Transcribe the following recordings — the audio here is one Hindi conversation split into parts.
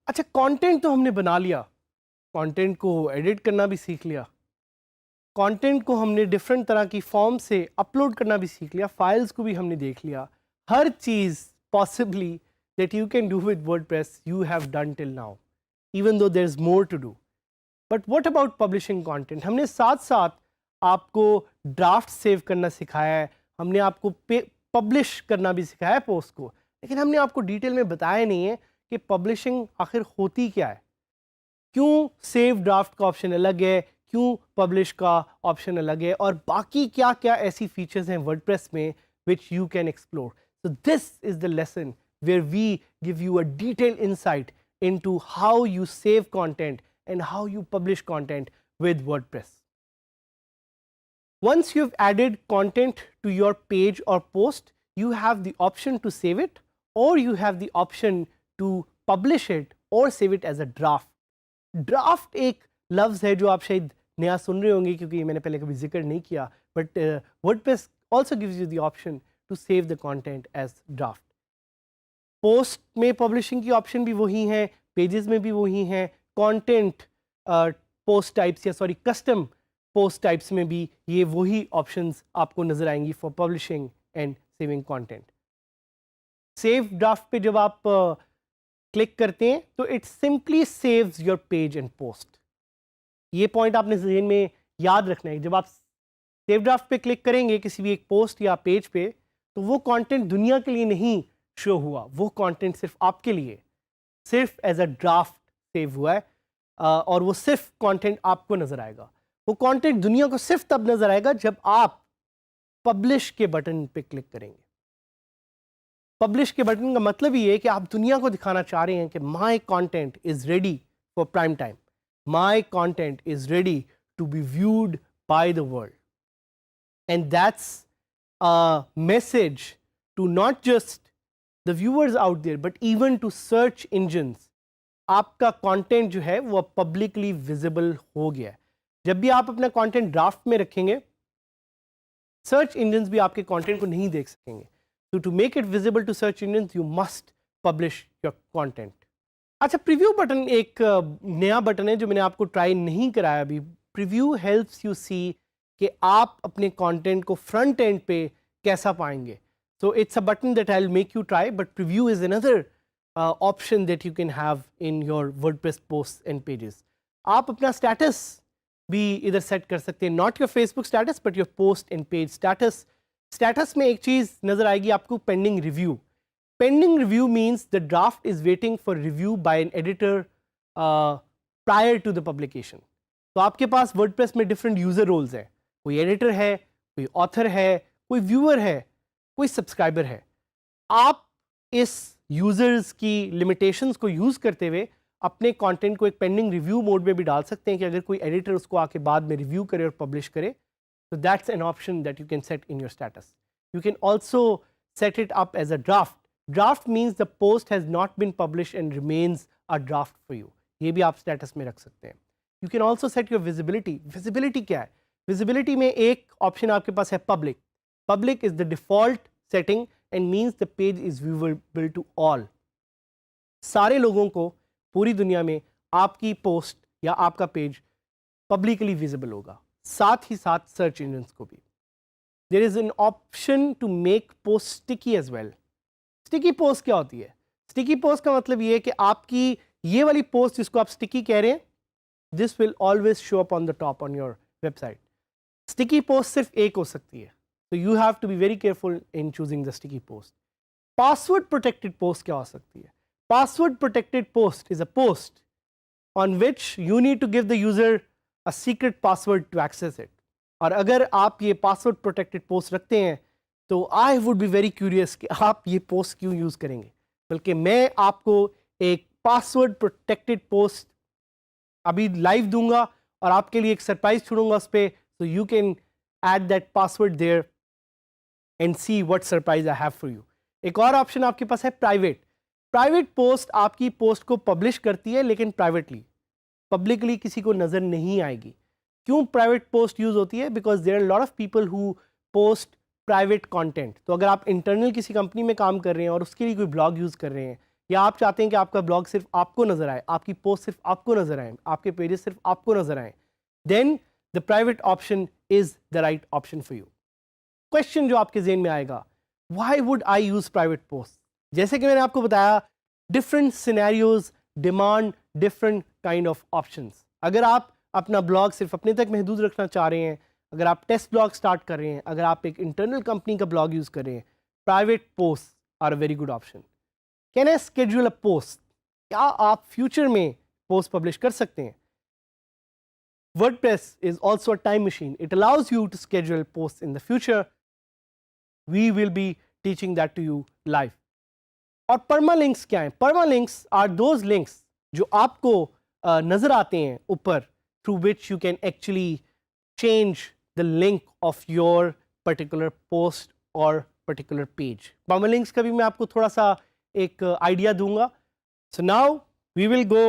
अच्छा, कंटेंट तो हमने बना लिया, कंटेंट को एडिट करना भी सीख लिया, कंटेंट को हमने डिफरेंट तरह की फॉर्म से अपलोड करना भी सीख लिया, फाइल्स को भी हमने देख लिया, हर चीज़ possibly that you can do with WordPress you have done till now, even though there is more to do. But what about publishing content? हमने साथ साथ आपको ड्राफ्ट सेव करना सिखाया है, हमने आपको पब्लिश करना भी सिखाया है पोस्ट को, लेकिन हमने आपको डिटेल में बताया नहीं है कि पब्लिशिंग आखिर होती क्या है, क्यों सेव ड्राफ्ट का ऑप्शन अलग है, क्यों पब्लिश का ऑप्शन अलग है, और बाकी क्या क्या ऐसी फीचर्स हैं वर्डप्रेस में which you can explore. So this is the lesson where we give you a detailed insight into how you save content and how you publish content with WordPress. Once you've added content to your page or post, you have the option to save it, or you have the option to publish it or save it as a draft. Draft एक लफ्ज़ है जो आप शायद नया सुन रहे होंगे क्योंकि मैंने पहले कभी जिक्र नहीं किया, but WordPress also gives you the option to save the content as draft. Post में पब्लिशिंग की ऑप्शन भी वही हैं, पेजेस में भी वही हैं, कंटेंट पोस्ट टाइप्स या सॉरी कस्टम पोस्ट टाइप्स में भी ये वही ऑप्शंस आपको नज़र आएंगी for publishing and saving content. Save draft पे जब आप क्लिक करते हैं तो it simply saves your page and post. ये पॉइंट आपने जहन में याद रखना है, जब आप सेव ड्राफ्ट पे क्लिक करेंगे किसी भी एक पोस्ट या पेज पे, तो वो कंटेंट दुनिया के लिए नहीं शो हुआ, वो कंटेंट सिर्फ आपके लिए, सिर्फ एज अ ड्राफ्ट सेव हुआ है, और वो सिर्फ कंटेंट आपको नजर आएगा। वो कंटेंट दुनिया को सिर्फ तब नजर आएगा जब आप पब्लिश के बटन पे क्लिक करेंगे। पब्लिश के बटन का मतलब ये है कि आप दुनिया को दिखाना चाह रहे हैं कि my content is ready for prime time, my content is ready to be viewed by the world, and that's a message to not just the viewers out there but even to search engines। आपका कंटेंट जो है वो पब्लिकली विजिबल हो गया है। जब भी आप अपना कंटेंट ड्राफ्ट में रखेंगे, सर्च इंजन्स भी आपके कंटेंट को नहीं देख सकेंगे। so to make it visible to search engines you must publish your content। अच्छा, प्रीव्यू बटन एक नया बटन है जो मैंने आपको ट्राई नहीं कराया अभी। प्रीव्यू हेल्प्स यू सी कि आप अपने कंटेंट को फ्रंट एंड पे कैसा पाएंगे। So it's a button that I'll make you try, but preview is another option that you can have in your WordPress posts and pages। आप अपना status भी इधर सेट कर सकते हैं, not your Facebook status but your post and page status। Status में एक चीज़ नज़र आएगी आपको, pending review। Pending review means the draft is waiting for review by an editor prior to the publication। तो आपके पास WordPress में different user roles हैं, कोई editor है, कोई author है, कोई viewer है, कोई सब्सक्राइबर है। आप इस यूजर्स की लिमिटेशंस को यूज़ करते हुए अपने कंटेंट को एक पेंडिंग रिव्यू मोड में भी डाल सकते हैं कि अगर कोई एडिटर उसको आके बाद में रिव्यू करे और पब्लिश करे, तो that's an option that you can set in your status. You can also set it up as a draft. Draft means the post has not been publish and remains a draft for you, ये भी आप स्टेटस में रख सकते हैं। You can also set your visibility. Visibility क्या है? विजिबिलिटी में एक ऑप्शन आपके पास है public. Public is the default setting and means the page is viewable to all। सारे लोगों को पूरी दुनिया में आपकी पोस्ट या आपका पेज पब्लिकली विजिबल होगा, साथ ही साथ सर्च इंजन्स को भी। There is an option to make post sticky as well। Sticky post क्या होती है? स्टिकी पोस्ट का मतलब ये है कि आपकी ये वाली पोस्ट जिसको आप स्टिकी कह रहे हैं, this will always show up on the top on your website. Sticky post सिर्फ एक हो सकती है, तो you have to be very careful in choosing the sticky post. Password protected post क्या हो सकती है? Password protected post is a post on which you need to give the user a secret password to access it. और अगर आप ये पासवर्ड प्रोटेक्टेड पोस्ट रखते हैं तो I would be very curious कि आप ये पोस्ट क्यों यूज़ करेंगे। बल्कि मैं आपको एक पासवर्ड प्रोटेक्टेड पोस्ट अभी लाइव दूंगा और आपके लिए एक सरप्राइज छोड़ूंगा उस पर, so you can add that password there and see what surprise I have for you. एक और ऑप्शन आपके पास है प्राइवेट. प्राइवेट पोस्ट आपकी पोस्ट को पब्लिश करती है लेकिन प्राइवेटली, पब्लिकली किसी को नज़र नहीं आएगी. क्यों प्राइवेट पोस्ट यूज़ होती है? Because there are lot of people who post private content. तो अगर आप इंटरनल किसी कंपनी में काम कर रहे हैं और उसके लिए कोई ब्लॉग यूज़ कर रहे हैं, या आप चाहते हैं कि आपका ब्लॉग सिर्फ आपको नज़र आए, आपकी पोस्ट सिर्फ आपको नज़र आए, आपके पेजेस सिर्फ आपको नज़र आए, then the private option is the right option for you. Question जो आपके जेहन में आएगा, why would I use private post? जैसे कि मैंने आपको बताया, different scenarios demand different kind of options. अगर आप अपना ब्लॉग सिर्फ अपने तक महदूद रखना चाह रहे हैं, अगर आप टेस्ट ब्लॉग स्टार्ट कर रहे हैं, अगर आप एक इंटरनल कंपनी का ब्लॉग यूज़ कर रहे हैं, private post are a very good option. Can I schedule a post? क्या आप फ्यूचर में पोस्ट पब्लिश कर सकते हैं? WordPress is also a time machine. It allows you to schedule posts in the future. We will be teaching that to you live. और permalinks क्या हैं? Permalinks are those links जो आपको नज़र आते हैं ऊपर, through which you can actually change the link of your particular post or particular page. Permalinks का भी मैं आपको थोड़ा सा एक आइडिया दूंगा. So now we will go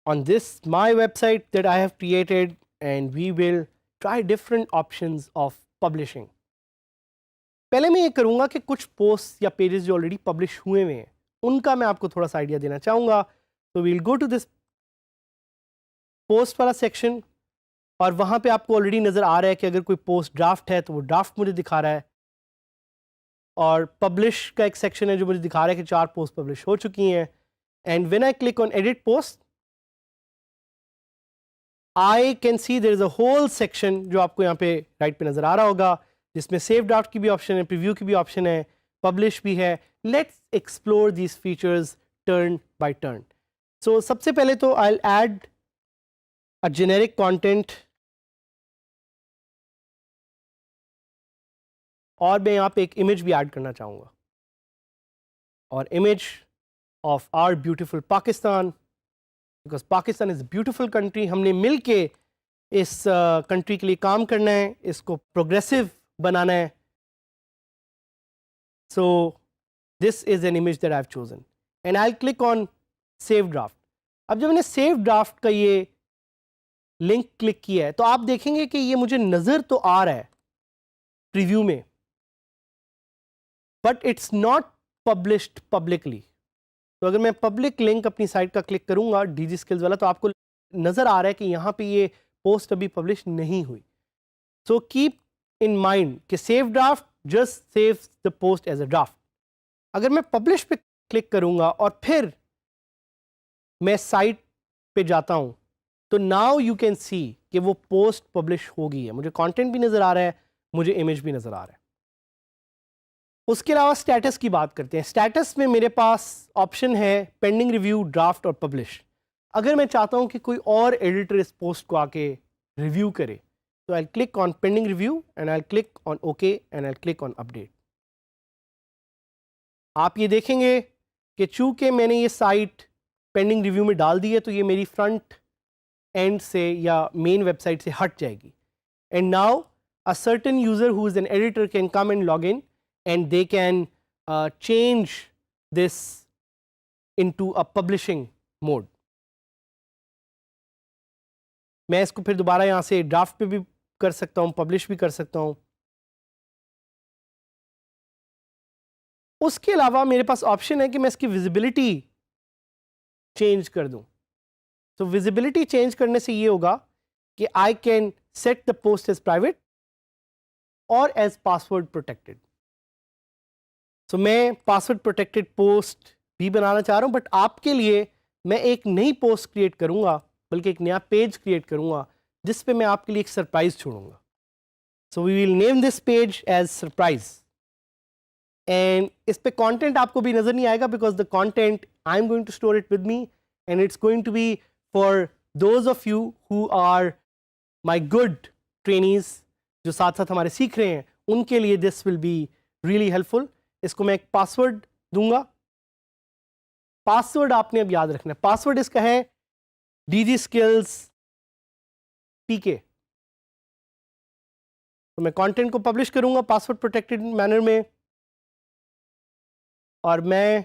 on this my website that I have created and we will try different options of publishing. पहले मैं ये करूँगा कि कुछ पोस्ट या पेजेस जो ऑलरेडी पब्लिश हुए हुए हैं उनका मैं आपको थोड़ा सा आइडिया देना चाहूँगा. तो we'll go to this post वाला सेक्शन और वहाँ पे आपको ऑलरेडी नज़र आ रहा है कि अगर कोई पोस्ट ड्राफ्ट है तो वो ड्राफ्ट मुझे दिखा रहा है, और पब्लिश का एक सेक्शन है जो मुझे दिखा रहा है कि 4 पोस्ट पब्लिश हो चुकी हैं. And when I click on edit post, I can see there is a whole section जो आपको यहाँ पे राइट पे नज़र आ रहा होगा, जिसमें सेव ड्राफ्ट की भी ऑप्शन है, प्रीव्यू की भी ऑप्शन है, पब्लिश भी है. Let's explore these features turn by turn. So सबसे पहले तो I will add a generic content, और मैं यहाँ पे एक इमेज भी ऐड करना चाहूँगा, और image of our beautiful Pakistan, because Pakistan is beautiful country. हमने मिल के इस कंट्री के लिए काम करना है, इसको प्रोग्रेसिव बनाना है. So this is an image that I have chosen and I will click on save draft. अब जब मैंने सेव ड्राफ्ट का ये लिंक क्लिक किया है तो आप देखेंगे कि ये मुझे नज़र तो आ रहा है प्रीव्यू में, but it's not published publicly. तो अगर मैं पब्लिक लिंक अपनी साइट का क्लिक करूंगा डीजी स्किल्स वाला, तो आपको नज़र आ रहा है कि यहाँ पे ये पोस्ट अभी पब्लिश नहीं हुई. सो कीप इन माइंड कि save draft just saves the post as a draft. अगर मैं पब्लिश पे क्लिक करूंगा और फिर मैं साइट पे जाता हूँ, तो नाउ यू कैन सी कि वो पोस्ट पब्लिश हो गई है. मुझे कंटेंट भी नज़र आ रहा है, मुझे इमेज भी नज़र आ रहा है. उसके अलावा स्टेटस की बात करते हैं. स्टेटस में मेरे पास ऑप्शन है पेंडिंग रिव्यू, ड्राफ्ट और पब्लिश. अगर मैं चाहता हूं कि कोई और एडिटर इस पोस्ट को आके रिव्यू करे, तो I click on pending review and I click on okay and I click on update. आप ये देखेंगे कि चूंकि मैंने ये साइट पेंडिंग रिव्यू में डाल दी है, तो ये मेरी फ्रंट एंड से या मेन वेबसाइट से हट जाएगी. And now a certain user who is an editor can come and log in and they can change this into a publishing mode. मैं इसको फिर दोबारा यहाँ से ड्राफ्ट पे भी कर सकता हूँ, पब्लिश भी कर सकता हूँ. उसके अलावा मेरे पास ऑप्शन है कि मैं इसकी विजिबिलिटी चेंज कर दूँ. तो विजिबिलिटी चेंज करने से ये होगा कि I can set the post as private और एज पासवर्ड प्रोटेक्टेड. तो मैं पासवर्ड प्रोटेक्टेड पोस्ट भी बनाना चाह रहा हूँ, बट आपके लिए मैं एक नई पोस्ट क्रिएट करूँगा, बल्कि एक नया पेज क्रिएट करूँगा जिस पे मैं आपके लिए एक सरप्राइज छोड़ूंगा. So we will name this page as surprise. And इस पे कंटेंट आपको भी नज़र नहीं आएगा, because the content I am going to store it with me and it's going to be for those of you who are my good trainees, जो साथ साथ हमारे सीख रहे हैं, उनके लिए this will be really helpful. इसको मैं एक पासवर्ड दूंगा. पासवर्ड आपने अब याद रखना है. पासवर्ड इसका है DG Skills PK. तो मैं कंटेंट को पब्लिश करूंगा पासवर्ड प्रोटेक्टेड मैनर में, और मैं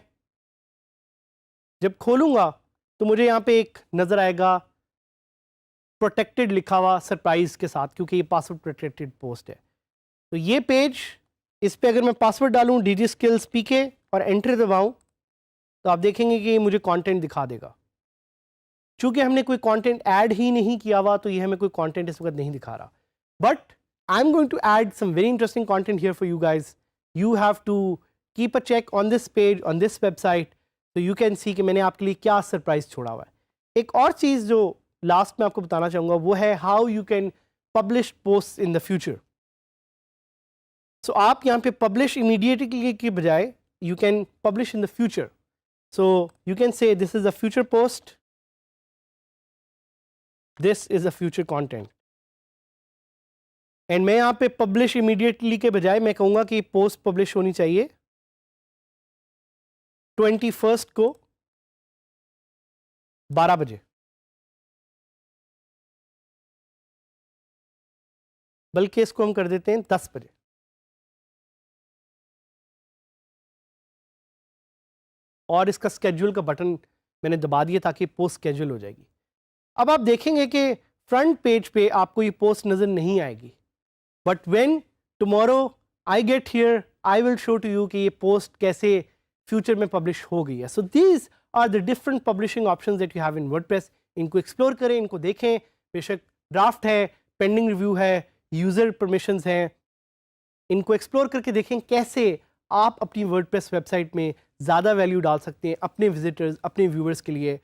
जब खोलूंगा तो मुझे यहाँ पे एक नज़र आएगा प्रोटेक्टेड लिखा हुआ सरप्राइज के साथ, क्योंकि ये पासवर्ड प्रोटेक्टेड पोस्ट है। तो ये पेज, इस पे अगर मैं पासवर्ड डालूं डीजी स्किल्स पीके और एंटर दबाऊं तो आप देखेंगे कि ये मुझे कंटेंट दिखा देगा। चूंकि हमने कोई कंटेंट ऐड ही नहीं किया हुआ तो ये हमें कोई कंटेंट इस वक्त नहीं दिखा रहा, but I am going to add some very interesting content here for you guys. You have to keep a check on this page, on this website, तो यू कैन सी कि मैंने आपके लिए क्या सरप्राइज छोड़ा हुआ है। एक और चीज़ जो लास्ट में आपको बताना चाहूँगा वो है how you can publish post in the future. So आप यहाँ पे पब्लिश इमीडिएटली के बजाय you can publish in the future. So you can say this is a future post, this is a future content, and मैं यहाँ पे पब्लिश इमीडिएटली के बजाय मैं कहूँगा कि पोस्ट पब्लिश होनी चाहिए 21 को 12 बजे, बल्कि इसको हम कर देते हैं 10 बजे। और इसका स्केड्यूल का बटन मैंने दबा दिया ताकि पोस्ट स्केड्यूल हो जाएगी। अब आप देखेंगे कि फ्रंट पेज पे आपको ये पोस्ट नज़र नहीं आएगी, but when tomorrow I get here I will show to you कि ये पोस्ट कैसे फ्यूचर में पब्लिश हो गई है। So these are the different publishing options that you have in WordPress. इनको एक्सप्लोर करें, इनको देखें। बेशक ड्राफ्ट है, पेंडिंग रिव्यू है, यूज़र परमिशंस हैं, इनको एक्सप्लोर करके देखें कैसे आप अपनी वर्डप्रेस वेबसाइट में ज़्यादा वैल्यू डाल सकते हैं अपने विजिटर्स, अपने व्यूअर्स के लिए।